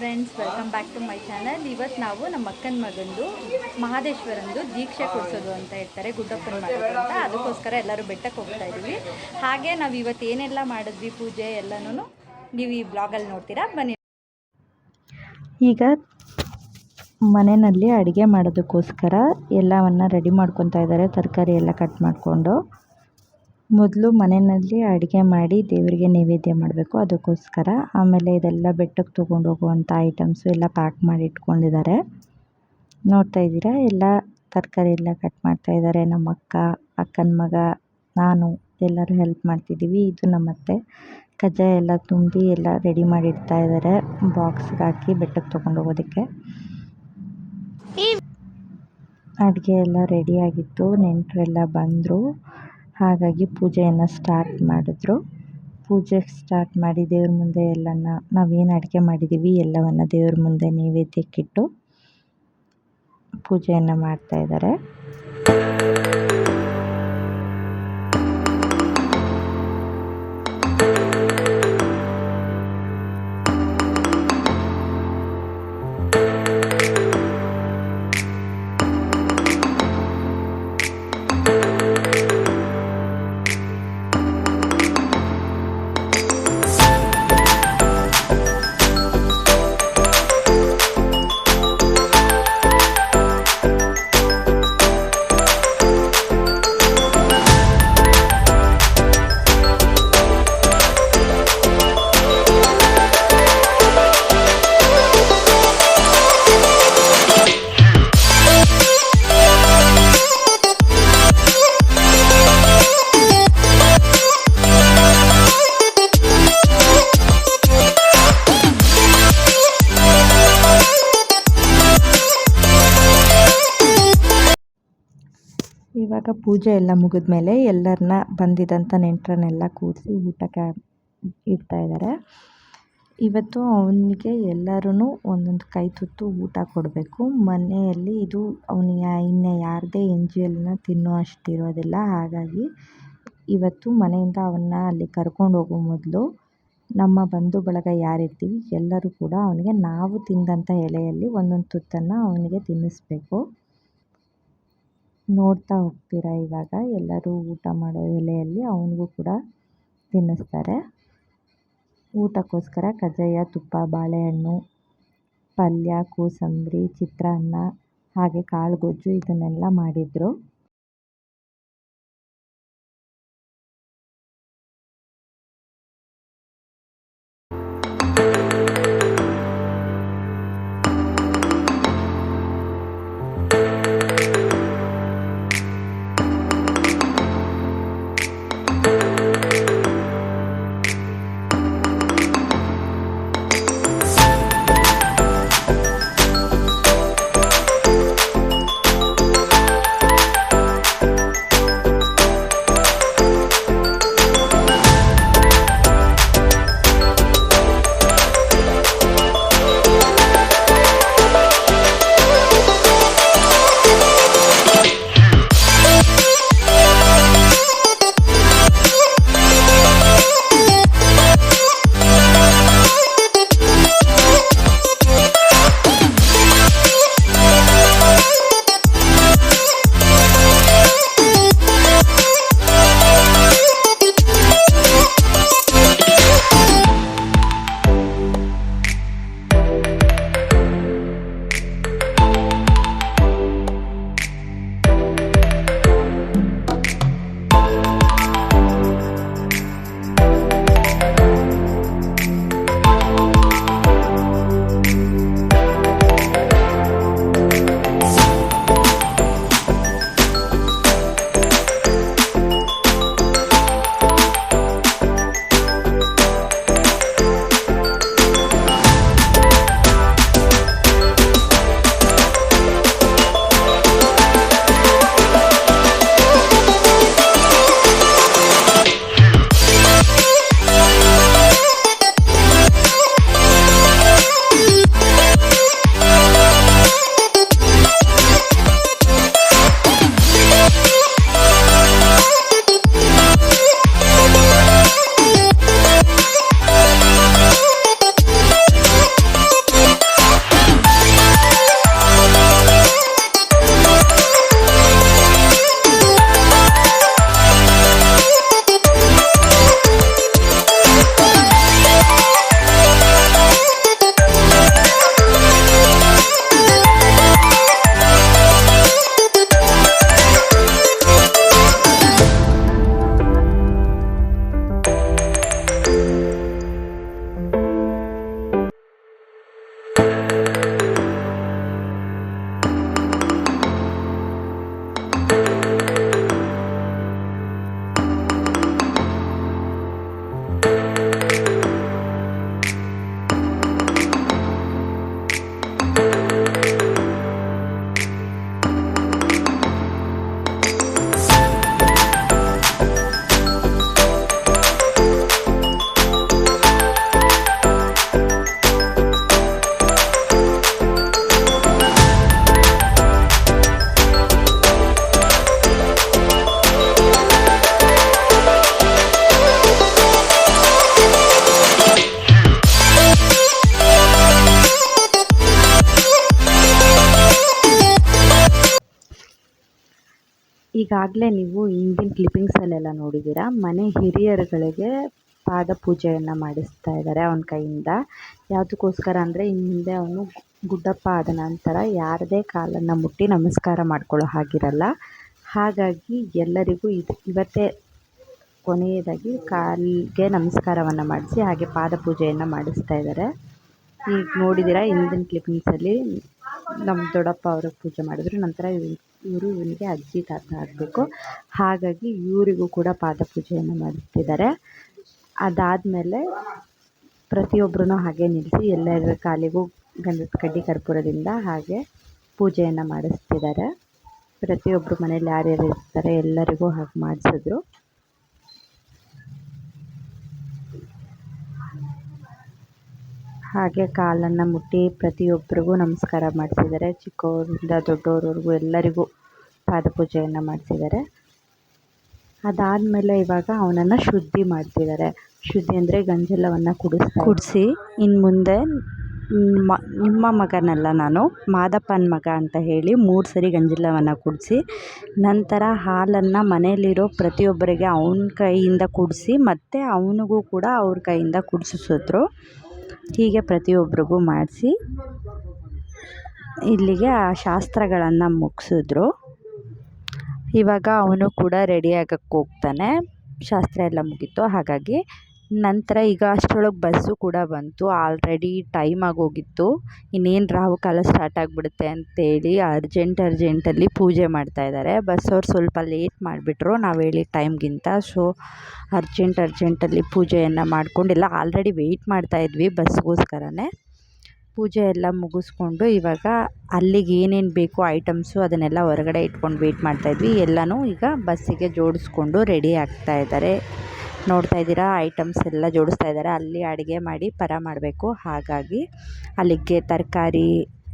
Friends, welcome back to my channel. ಇವತ್ತು ನಾವು ನಮ್ಮ ಅಕ್ಕನ ಮಗಂದು ಮಹಾದೇಶ್ವರಂದು ದೀಕ್ಷೆ ಕೊಡಿಸೋದು ಅಂತ ಹೇಳ್ತಾರೆ, ಗುಡ್ಡಪ್ಪನ ಮಾಡೋದು ಅಂತ. ಅದಕ್ಕೋಸ್ಕರ ಎಲ್ಲರೂ ಬೆಟ್ಟಕ್ಕೆ ಹೋಗ್ತಾ ಇದ್ದೀವಿ. ಹಾಗೆ ನಾವು ಇವತ್ತು ಏನೆಲ್ಲ ಮಾಡಿದ್ವಿ, ಪೂಜೆ ಎಲ್ಲನೂ ನೀವು ಈ ಬ್ಲಾಗಲ್ಲಿ ನೋಡ್ತೀರಾ. ಬನ್ನಿ. ಈಗ ಮನೆಯಲ್ಲಿ ಅಡುಗೆ ಮಾಡೋದಕ್ಕೋಸ್ಕರ ಎಲ್ಲವನ್ನು ರೆಡಿ ಮಾಡ್ಕೊತಾ ಇದ್ದಾರೆ. ತರಕಾರಿ ಎಲ್ಲ ಕಟ್ ಮಾಡಿಕೊಂಡು ಮೊದಲು ಮನೆಯಲ್ಲಿ ಅಡುಗೆ ಮಾಡಿ ದೇವರಿಗೆ ನೈವೇದ್ಯ ಮಾಡಬೇಕು, ಅದಕ್ಕೋಸ್ಕರ. ಆಮೇಲೆ ಇದೆಲ್ಲ ಬೆಟ್ಟಕ್ಕೆ ತೊಗೊಂಡು ಹೋಗುವಂಥ ಐಟಮ್ಸು ಎಲ್ಲ ಪ್ಯಾಕ್ ಮಾಡಿ ಇಟ್ಕೊಂಡಿದ್ದಾರೆ. ನೋಡ್ತಾ ಇದ್ದೀರಾ, ಎಲ್ಲ ತರಕಾರಿ ಎಲ್ಲ ಕಟ್ ಮಾಡ್ತಾ ಇದ್ದಾರೆ. ನಮ್ಮ ಅಕ್ಕನ ಮಗ, ನಾನು ಎಲ್ಲರೂ ಹೆಲ್ಪ್ ಮಾಡ್ತಿದ್ದೀವಿ. ಇದು ನಮ್ಮತ್ತೆ ಕಜ್ಜಾಯ ಎಲ್ಲ ತುಂಬಿ ಎಲ್ಲ ರೆಡಿ ಮಾಡಿ ಇಡ್ತಾ ಇದ್ದಾರೆ, ಬಾಕ್ಸ್ಗೆ ಹಾಕಿ ಬೆಟ್ಟಕ್ಕೆ ತೊಗೊಂಡು ಹೋಗೋದಕ್ಕೆ. ಅಡುಗೆ ಎಲ್ಲ ರೆಡಿಯಾಗಿತ್ತು, ನೆಂಟರೆಲ್ಲ ಬಂದರು. ಹಾಗಾಗಿ ಪೂಜೆಯನ್ನು ಸ್ಟಾರ್ಟ್ ಮಾಡಿದ್ರು. ಪೂಜೆ ಸ್ಟಾರ್ಟ್ ಮಾಡಿ ದೇವ್ರ ಮುಂದೆ ನಾವೇನು ಅಡುಗೆ ಮಾಡಿದ್ದೀವಿ ಎಲ್ಲವನ್ನು ದೇವ್ರ ಮುಂದೆ ನೈವೇದ್ಯಕ್ಕಿಟ್ಟು ಪೂಜೆಯನ್ನು ಮಾಡ್ತಾಯಿದ್ದಾರೆ. ಇವಾಗ ಪೂಜೆ ಎಲ್ಲ ಮುಗಿದ ಮೇಲೆ ಎಲ್ಲರನ್ನ ಬಂದಿದ್ದಂಥ ನೆಂಟರನ್ನೆಲ್ಲ ಕೂರಿಸಿ ಊಟಕ್ಕೆ ಇಡ್ತಾಯಿದ್ದಾರೆ. ಇವತ್ತು ಅವನಿಗೆ ಎಲ್ಲರೂ ಒಂದೊಂದು ಕೈ ತುತ್ತು ಊಟ ಕೊಡಬೇಕು. ಮನೆಯಲ್ಲಿ ಇದು ಅವನಿಗೆ ಇನ್ನು ಯಾರದೇ ಎಂಜಿಲನ್ನ ತಿನ್ನೋ ಅಷ್ಟಿರೋದಿಲ್ಲ. ಹಾಗಾಗಿ ಇವತ್ತು ಮನೆಯಿಂದ ಅವನ್ನ ಅಲ್ಲಿ ಕರ್ಕೊಂಡು ಹೋಗೋ ಮೊದಲು ನಮ್ಮ ಬಂಧು ಬಳಗ ಯಾರಿರ್ತೀವಿ ಎಲ್ಲರೂ ಕೂಡ ಅವನಿಗೆ ನಾವು ತಿಂದಂಥ ಎಲೆಯಲ್ಲಿ ಒಂದೊಂದು ತುತ್ತನ್ನು ಅವನಿಗೆ ತಿನ್ನಿಸ್ಬೇಕು. ನೋಡ್ತಾ ಹೋಗ್ತೀರಾ, ಇವಾಗ ಎಲ್ಲರೂ ಊಟ ಮಾಡೋ ಎಲೆಯಲ್ಲಿ ಅವನಿಗೂ ಕೂಡ ತಿನ್ನಿಸ್ತಾರೆ. ಊಟಕ್ಕೋಸ್ಕರ ಕಜ್ಜಾಯ, ತುಪ್ಪ, ಬಾಳೆಹಣ್ಣು, ಪಲ್ಯ, ಕೋಸಂಬರಿ, ಚಿತ್ರಾನ್ನ, ಹಾಗೆ ಕಾಳುಗೊಜ್ಜು ಇದನ್ನೆಲ್ಲ ಮಾಡಿದರು. ಈಗಾಗಲೇ ನೀವು ಹಿಂದಿನ ಕ್ಲಿಪ್ಪಿಂಗ್ಸಲ್ಲೆಲ್ಲ ನೋಡಿದ್ದೀರಾ, ಮನೆ ಹಿರಿಯರುಗಳಿಗೆ ಪಾದ ಪೂಜೆಯನ್ನು ಮಾಡಿಸ್ತಾ ಇದ್ದಾರೆ ಅವನ ಕೈಯಿಂದ. ಯಾವುದಕ್ಕೋಸ್ಕರ ಅಂದರೆ ಇನ್ನು ಮುಂದೆ ಅವನು ಗುಡ್ಡಪ್ಪ ಆದ ನಂತರ ಯಾರದೇ ಕಾಲನ್ನು ಮುಟ್ಟಿ ನಮಸ್ಕಾರ ಮಾಡ್ಕೊಳ್ಳೋ ಹಾಗಿರಲ್ಲ. ಹಾಗಾಗಿ ಎಲ್ಲರಿಗೂ ಇವತ್ತೇ ಕೊನೆಯದಾಗಿ ಕಾಲಿಗೆ ನಮಸ್ಕಾರವನ್ನು ಮಾಡಿಸಿ ಹಾಗೆ ಪಾದ ಪೂಜೆಯನ್ನು ಮಾಡಿಸ್ತಾ ಇದ್ದಾರೆ. ಈಗ ನೋಡಿದ್ದೀರಾ ಹಿಂದಿನ ಕ್ಲಿಪ್ಪಿಂಗ್ಸಲ್ಲಿ ನಮ್ಮ ದೊಡ್ಡಪ್ಪ ಅವ್ರಿಗೆ ಪೂಜೆ ಮಾಡಿದ್ರು. ನಂತರ ಇವರು ಇವನಿಗೆ ಅಜ್ಜಿ ತಾತ ಆಗಬೇಕು, ಹಾಗಾಗಿ ಇವರಿಗೂ ಕೂಡ ಪಾದ ಪೂಜೆಯನ್ನು ಮಾಡಿಸ್ತಿದ್ದಾರೆ. ಅದಾದಮೇಲೆ ಪ್ರತಿಯೊಬ್ಬರೂ ಹಾಗೆ ನಿಲ್ಲಿಸಿ ಎಲ್ಲರ ಕಾಲಿಗೂ ಗಂಧದ ಕಡ್ಡಿ ಕರ್ಪೂರದಿಂದ ಹಾಗೆ ಪೂಜೆಯನ್ನು ಮಾಡಿಸ್ತಿದ್ದಾರೆ. ಪ್ರತಿಯೊಬ್ಬರು ಮನೇಲಿ ಯಾರ್ಯಾರು ಇರ್ತಾರೆ ಎಲ್ಲರಿಗೂ ಹಾಗೆ ಮಾಡಿಸಿದ್ರು. ಹಾಗೆ ಕಾಲನ್ನು ಮುಟ್ಟಿ ಪ್ರತಿಯೊಬ್ಬರಿಗೂ ನಮಸ್ಕಾರ ಮಾಡಿಸಿದ್ದಾರೆ. ಚಿಕ್ಕವರಿಂದ ದೊಡ್ಡವರವರೆಗೂ ಎಲ್ಲರಿಗೂ ಪಾದಪೂಜೆಯನ್ನು ಮಾಡಿಸಿದ್ದಾರೆ. ಅದಾದಮೇಲೆ ಇವಾಗ ಅವನನ್ನು ಶುದ್ಧಿ ಮಾಡ್ತಿದ್ದಾರೆ. ಶುದ್ಧಿ ಅಂದರೆ ಗಂಜಲವನ್ನು ಕುಡಿಸಿ ಇನ್ನು ಮುಂದೆ ನಿಮ್ಮ ಮಗನಲ್ಲ, ನಾನು ಮಾದಪ್ಪನ ಮಗ ಅಂತ ಹೇಳಿ 3 ಸರಿ ಗಂಜಲವನ್ನು ಕುಡಿಸಿ ನಂತರ ಹಾಲನ್ನು ಮನೆಯಲ್ಲಿರೋ ಪ್ರತಿಯೊಬ್ಬರಿಗೆ ಅವನ ಕೈಯಿಂದ ಕುಡಿಸಿ ಮತ್ತು ಅವನಿಗೂ ಕೂಡ ಅವ್ರ ಕೈಯಿಂದ ಕುಡಿಸಿದ್ರು. ಹೀಗೆ ಪ್ರತಿಯೊಬ್ಬರಿಗೂ ಮಾಡಿಸಿ ಇಲ್ಲಿಗೆ ಆ ಶಾಸ್ತ್ರಗಳನ್ನು ಮುಗಿಸಿದ್ರು. ಇವಾಗ ಅವನು ಕೂಡ ರೆಡಿ ಆಗಕ್ಕೆ ಹೋಗ್ತಾನೆ. ಶಾಸ್ತ್ರ ಎಲ್ಲ ಮುಗೀತು. ಹಾಗಾಗಿ ನಂತರ ಈಗ ಅಷ್ಟರೊಳಗೆ ಬಸ್ಸು ಕೂಡ ಬಂತು. ಆಲ್ರೆಡಿ ಟೈಮ್ ಆಗೋಗಿತ್ತು. ಇನ್ನೇನು ರಾಹುಕಾಲ ಸ್ಟಾರ್ಟ್ ಆಗಿಬಿಡುತ್ತೆ ಅಂತೇಳಿ ಅರ್ಜೆಂಟಲ್ಲಿ ಪೂಜೆ ಮಾಡ್ತಾಯಿದ್ದಾರೆ. ಬಸ್ಸವ್ರು ಸ್ವಲ್ಪ ಲೇಟ್ ಮಾಡಿಬಿಟ್ರು ನಾವು ಹೇಳಿದ ಟೈಮ್ಗಿಂತ. ಸೊ ಅರ್ಜೆಂಟಲ್ಲಿ ಪೂಜೆಯನ್ನು ಮಾಡ್ಕೊಂಡು ಎಲ್ಲ ಆಲ್ರೆಡಿ ವೆಯ್ಟ್ ಮಾಡ್ತಾಯಿದ್ವಿ ಬಸ್ಗೋಸ್ಕರನೇ. ಪೂಜೆ ಎಲ್ಲ ಮುಗಿಸ್ಕೊಂಡು ಇವಾಗ ಅಲ್ಲಿಗೆ ಏನೇನು ಬೇಕು ಐಟಮ್ಸು ಅದನ್ನೆಲ್ಲ ಹೊರಗಡೆ ಇಟ್ಕೊಂಡು ವೆಯ್ಟ್ ಮಾಡ್ತಾಯಿದ್ವಿ. ಎಲ್ಲನೂ ಈಗ ಬಸ್ಸಿಗೆ ಜೋಡಿಸ್ಕೊಂಡು ರೆಡಿ ಆಗ್ತಾಯಿದ್ದಾರೆ. ನೋಡ್ತಾ ಇದ್ದೀರಾ ಐಟಮ್ಸ್ ಎಲ್ಲ ಜೋಡಿಸ್ತಾ ಇದ್ದಾರೆ. ಅಲ್ಲಿ ಅಡುಗೆ ಮಾಡಿ ಪರ ಮಾಡಬೇಕು. ಹಾಗಾಗಿ ಅಲ್ಲಿಗೆ ತರಕಾರಿ,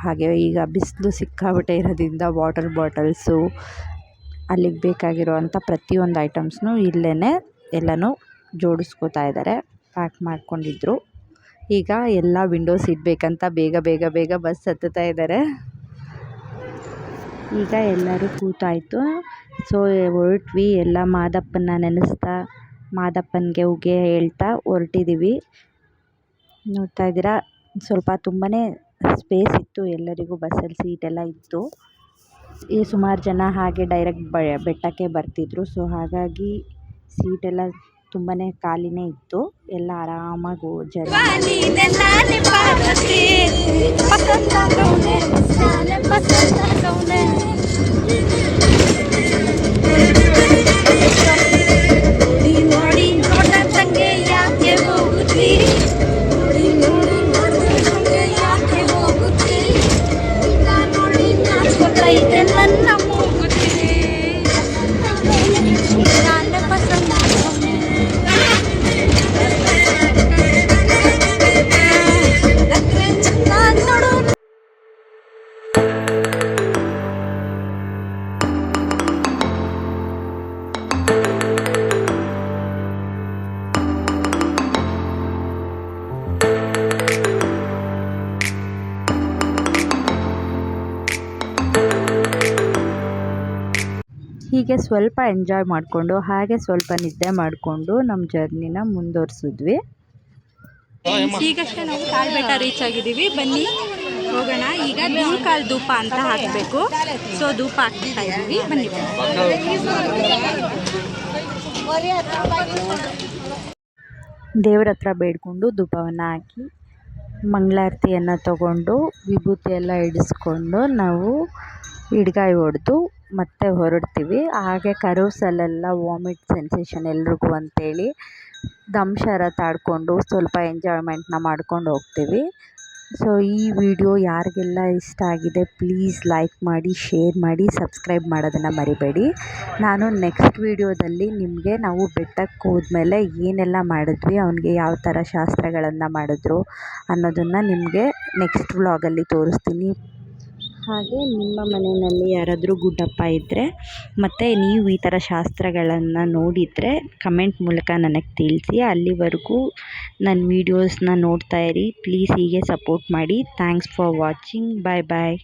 ಹಾಗೆ ಈಗ ಬಿಸಿಲು ಸಿಕ್ಕಾಬಿಟ್ಟೆ ಇರೋದ್ರಿಂದ ವಾಟರ್ ಬಾಟಲ್ಸು, ಅಲ್ಲಿಗೆ ಬೇಕಾಗಿರೋವಂಥ ಪ್ರತಿಯೊಂದು ಐಟಮ್ಸ್ನು ಇಲ್ಲೇ ಎಲ್ಲನೂ ಜೋಡಿಸ್ಕೋತಾ ಇದ್ದಾರೆ. ಪ್ಯಾಕ್ ಮಾಡ್ಕೊಂಡಿದ್ರು. ಈಗ ಎಲ್ಲ ವಿಂಡೋಸ್ ಇಡಬೇಕಂತ ಬೇಗ ಬಸ್ ಹತ್ತುತ್ತಾ ಇದ್ದಾರೆ. ಈಗ ಎಲ್ಲರೂ ಕೂತಾಯಿತು. ಸೊ ಹೊರಟ್ವಿ. ಎಲ್ಲ ಮಾದಪ್ಪನ ನೆನೆಸ್ತಾ ಮಾದಪ್ಪನಿಗೆ ಉಗೆ ಹೇಳ್ತಾ ಹೊರಟಿದ್ದೀವಿ. ನೋಡ್ತಾ ಇದ್ದೀರಾ ಸ್ವಲ್ಪ ತುಂಬಾ ಸ್ಪೇಸ್ ಇತ್ತು. ಎಲ್ಲರಿಗೂ ಬಸ್ಸಲ್ಲಿ ಸೀಟೆಲ್ಲ ಇತ್ತು. ಸುಮಾರು ಜನ ಹಾಗೆ ಡೈರೆಕ್ಟ್ ಬೆಟ್ಟಕ್ಕೆ ಬರ್ತಿದ್ರು. ಸೊ ಹಾಗಾಗಿ ಸೀಟೆಲ್ಲ ತುಂಬಾ ಖಾಲಿನೇ ಇತ್ತು. ಎಲ್ಲ ಆರಾಮಾಗಿ ಹೀಗೆ ಸ್ವಲ್ಪ ಎಂಜಾಯ್ ಮಾಡಿಕೊಂಡು ಹಾಗೆ ಸ್ವಲ್ಪ ನಿದ್ದೆ ಮಾಡಿಕೊಂಡು ನಮ್ಮ ಜರ್ನಿನ ಮುಂದುವರಿಸಿದ್ವಿ. ಈಗಷ್ಟೇ ನಾವು ತಾಳ್ಬೆಟ್ಟ ರೀಚ್ ಆಗಿದ್ದೀವಿ. ಬನ್ನಿ ಹೋಗೋಣ. ಈಗ ಧೂಳ್ಕಾಲ್ ಧೂಪ ಅಂತ ಹಾಕಬೇಕು. ಸೊ ಧೂಪ ಹಾಕ್ತಾ ಇದ್ದೀವಿ. ಬನ್ನಿ. ದೇವ್ರ ಹತ್ರ ಬೇಡಿಕೊಂಡು ಧೂಪವನ್ನು ಹಾಕಿ ಮಂಗಳಾರತಿಯನ್ನು ತಗೊಂಡು ವಿಭೂತಿ ಎಲ್ಲ ಇಡಿಸ್ಕೊಂಡು ನಾವು ಇಡ್ಗಾಯಿ ಹೊಡೆದು ಮತ್ತೆ ಹೊರಡ್ತೀವಿ. ಹಾಗೆ ಕರೋಸಲ್ಲೆಲ್ಲ ವಾಮಿಟ್ ಸೆನ್ಸೇಷನ್ ಎಲ್ರಿಗೂ ಅಂತೇಳಿ ದಂಶರಥ ಆಡಿಕೊಂಡು ಸ್ವಲ್ಪ ಎಂಜಾಯ್ಮೆಂಟ್ನ ಮಾಡ್ಕೊಂಡು ಹೋಗ್ತೀವಿ. ಸೊ ಈ ವಿಡಿಯೋ ಯಾರಿಗೆಲ್ಲ ಇಷ್ಟ ಆಗಿದೆ ಪ್ಲೀಸ್ ಲೈಕ್ ಮಾಡಿ, ಶೇರ್ ಮಾಡಿ, ಸಬ್ಸ್ಕ್ರೈಬ್ ಮಾಡೋದನ್ನು ಮರಿಬೇಡಿ. ನಾನು ನೆಕ್ಸ್ಟ್ ವಿಡಿಯೋದಲ್ಲಿ ನಿಮಗೆ ನಾವು ಬೆಟ್ಟಕ್ಕೆ ಹೋದ್ಮೇಲೆ ಏನೆಲ್ಲ ಮಾಡಿದ್ವಿ, ಅವನಿಗೆ ಯಾವ ಥರ ಶಾಸ್ತ್ರಗಳನ್ನು ಮಾಡಿದ್ರು ಅನ್ನೋದನ್ನು ನಿಮಗೆ ನೆಕ್ಸ್ಟ್ ವ್ಲಾಗಲ್ಲಿ ತೋರಿಸ್ತೀನಿ. ಹಾಗೆ ನಿಮ್ಮ ಮನೆಯಲ್ಲಿ ಯಾರಾದರೂ ಗುಡ್ಡಪ್ಪ ಇದ್ದರೆ ಮತ್ತು ನೀವು ಈ ಥರ ಶಾಸ್ತ್ರಗಳನ್ನು ನೋಡಿದರೆ ಕಮೆಂಟ್ ಮೂಲಕ ನನಗೆ ತಿಳಿಸಿ. ಅಲ್ಲಿವರೆಗೂ ನನ್ನ ವೀಡಿಯೋಸ್ನ ನೋಡ್ತಾ ಇರಿ. ಪ್ಲೀಸ್ ಹೀಗೆ ಸಪೋರ್ಟ್ ಮಾಡಿ. Thanks for watching. ಬಾಯ್.